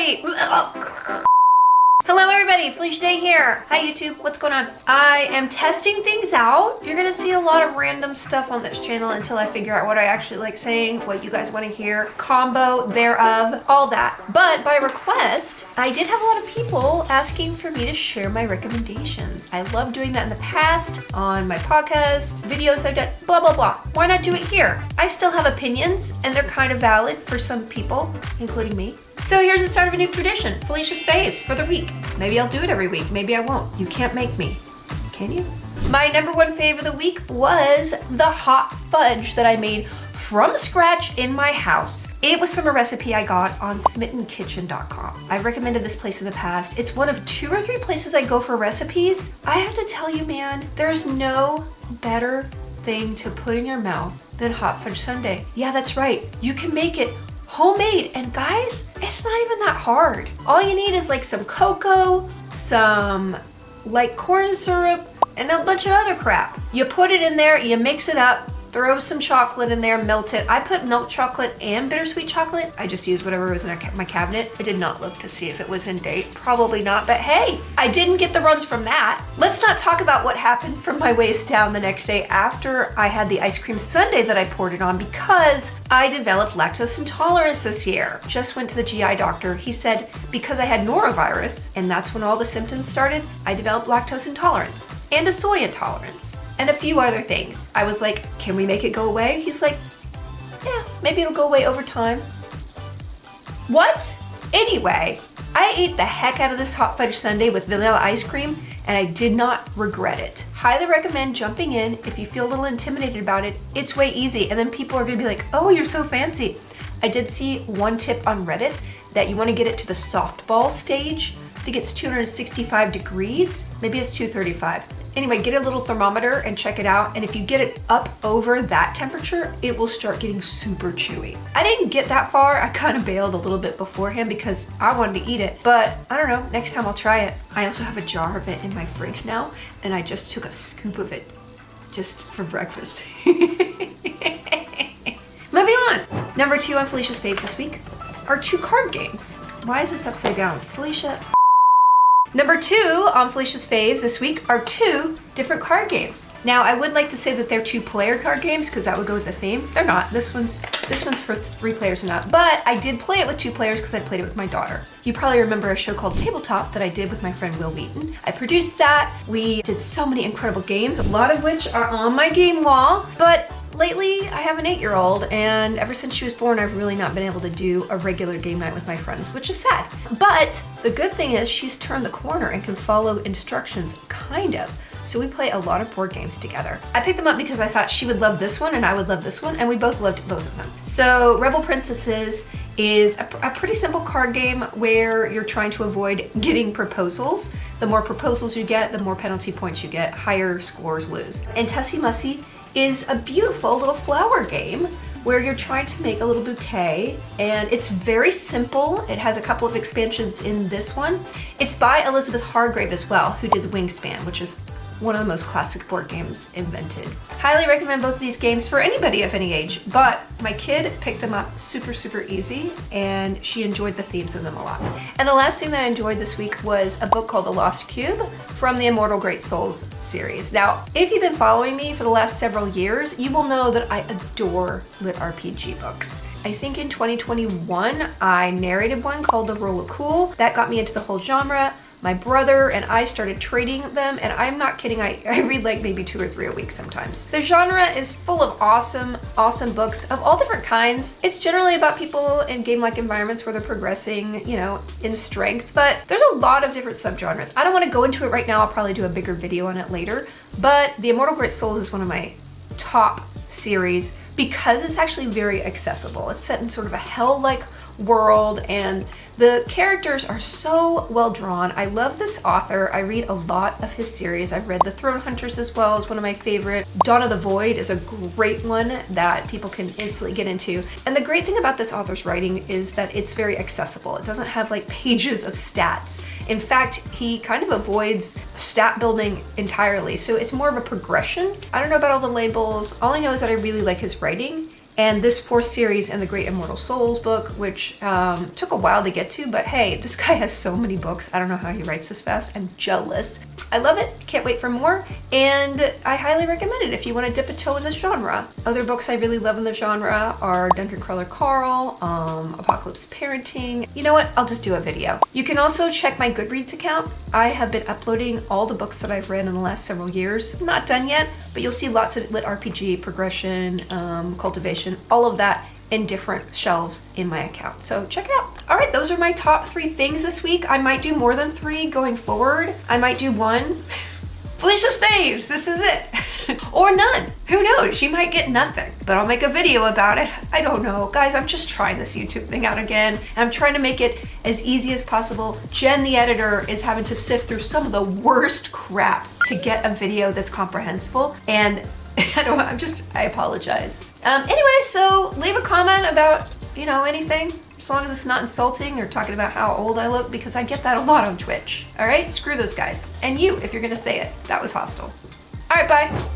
everybody! Hello everybody, Felicia Day here. Hi YouTube, what's going on? I am testing things out. You're gonna see a lot of random stuff on this channel until I figure out what I actually like saying, what you guys wanna hear, combo thereof, all that. But by request, I did have a lot of people asking for me to share my recommendations. I love doing that in the past, on my podcast, videos I've done, blah, blah, blah. Why not do it here? I still have opinions and they're kind of valid for some people, including me. So here's the start of a new tradition, Felicia's Faves for the week. Maybe I'll do it every week, maybe I won't. You can't make me, can you? My number one fave of the week was the hot fudge that I made from scratch in my house. It was from a recipe I got on smittenkitchen.com. I've recommended this place in the past. It's one of 2 or 3 places I go for recipes. I have to tell you, man, there's no better thing to put in your mouth than hot fudge sundae. Yeah, that's right. You can make it homemade, and guys, it's not even that hard. All you need is like some cocoa, some like corn syrup, and a bunch of other crap. You put it in there, you mix it up, throw some chocolate in there, melt it. I put milk chocolate and bittersweet chocolate. I just used whatever was in my cabinet. I did not look to see if it was in date. Probably not, but hey, I didn't get the runs from that. Let's not talk about what happened from my waist down the next day after I had the ice cream sundae that I poured it on, because I developed lactose intolerance this year. Just went to the GI doctor. He said because I had norovirus, and that's when all the symptoms started, I developed lactose intolerance and a soy intolerance and a few other things. I was like, can we make it go away? He's like, yeah, maybe it'll go away over time. What? Anyway, I ate the heck out of this hot fudge sundae with vanilla ice cream, and I did not regret it. Highly recommend jumping in if you feel a little intimidated about it. It's way easy, and then people are gonna be like, oh, you're so fancy. I did see one tip on Reddit that you wanna get it to the softball stage. I think it's 265 degrees, maybe it's 235. Anyway, get a little thermometer and check it out. And if you get it up over that temperature, it will start getting super chewy. I didn't get that far. I kind of bailed a little bit beforehand because I wanted to eat it. But I don't know, next time I'll try it. I also have a jar of it in my fridge now, and I just took a scoop of it just for breakfast. Moving on. Number 2 on Felicia's Faves this week are 2 card games. Why is this upside down? Felicia. Number 2 on Felicia's Faves this week are 2 different card games. Now, I would like to say that they're 2-player card games because that would go with the theme. They're not. This one's for 3 players and up. But I did play it with 2 players because I played it with my daughter. You probably remember a show called Tabletop that I did with my friend Will Wheaton. I produced that. We did so many incredible games, a lot of which are on my game wall. But lately, I have an 8-year-old, and ever since she was born, I've really not been able to do a regular game night with my friends, which is sad. But the good thing is she's turned the corner and can follow instructions, kind of. So we play a lot of board games together. I picked them up because I thought she would love this one and I would love this one, and we both loved both of them. So Rebel Princesses is a pretty simple card game where you're trying to avoid getting proposals. The more proposals you get, the more penalty points you get, higher scores lose. And Tessie Mussy is a beautiful little flower game where you're trying to make a little bouquet, and it's very simple. It has a couple of expansions in this one. It's by Elizabeth Hargrave as well, who did Wingspan, which is one of the most classic board games invented. Highly recommend both of these games for anybody of any age, but my kid picked them up super easy, and she enjoyed the themes of them a lot. And the last thing that I enjoyed this week was a book called The Lost Cube from the Immortal Great Souls series. Now, if you've been following me for the last several years, you will know that I adore lit RPG books. I think in 2021, I narrated one called The Roll of Cool. That got me into the whole genre. My brother and I started trading them, and I'm not kidding, I read like maybe 2 or 3 a week sometimes. The genre is full of awesome books of all different kinds. It's generally about people in game-like environments where they're progressing, you know, in strength, but there's a lot of different subgenres. I don't want to go into it right now. I'll probably do a bigger video on it later, but The Immortal Great Souls is one of my top series because it's actually very accessible. It's set in sort of a hell-like world, and the characters are so well drawn. I love this author. I read a lot of his series. I've read The Throne Hunters as well, as one of my favorite. Dawn of the Void is a great one that people can instantly get into. And the great thing about this author's writing is that it's very accessible. It doesn't have like pages of stats. In fact, he kind of avoids stat building entirely. So it's more of a progression. I don't know about all the labels. All I know is that I really like his writing. and this fourth series in the Great Immortal Souls book, which took a while to get to, but hey, this guy has so many books. I don't know how he writes this fast. I'm jealous. I love it. Can't wait for more. And I highly recommend it if you want to dip a toe in this genre. Other books I really love in the genre are Dungeon Crawler Carl, Apocalypse Parenting. You know what? I'll just do a video. You can also check my Goodreads account. I have been uploading all the books that I've read in the last several years. Not done yet, but you'll see lots of lit RPG, progression, cultivation, all of that in different shelves in my account. So check it out. All right, those are my top 3 things this week. I might do more than 3 going forward. I might do 1. Felicia's faves, this is it. Or none, who knows? She might get nothing, but I'll make a video about it. I don't know. Guys, I'm just trying this YouTube thing out again, and I'm trying to make it as easy as possible. Jen, the editor, is having to sift through some of the worst crap to get a video that's comprehensible, and I apologize. Anyway, so leave a comment about, anything, as long as it's not insulting or talking about how old I look, because I get that a lot on Twitch. All right, screw those guys. And you, if you're gonna say it. That was hostile. All right, bye.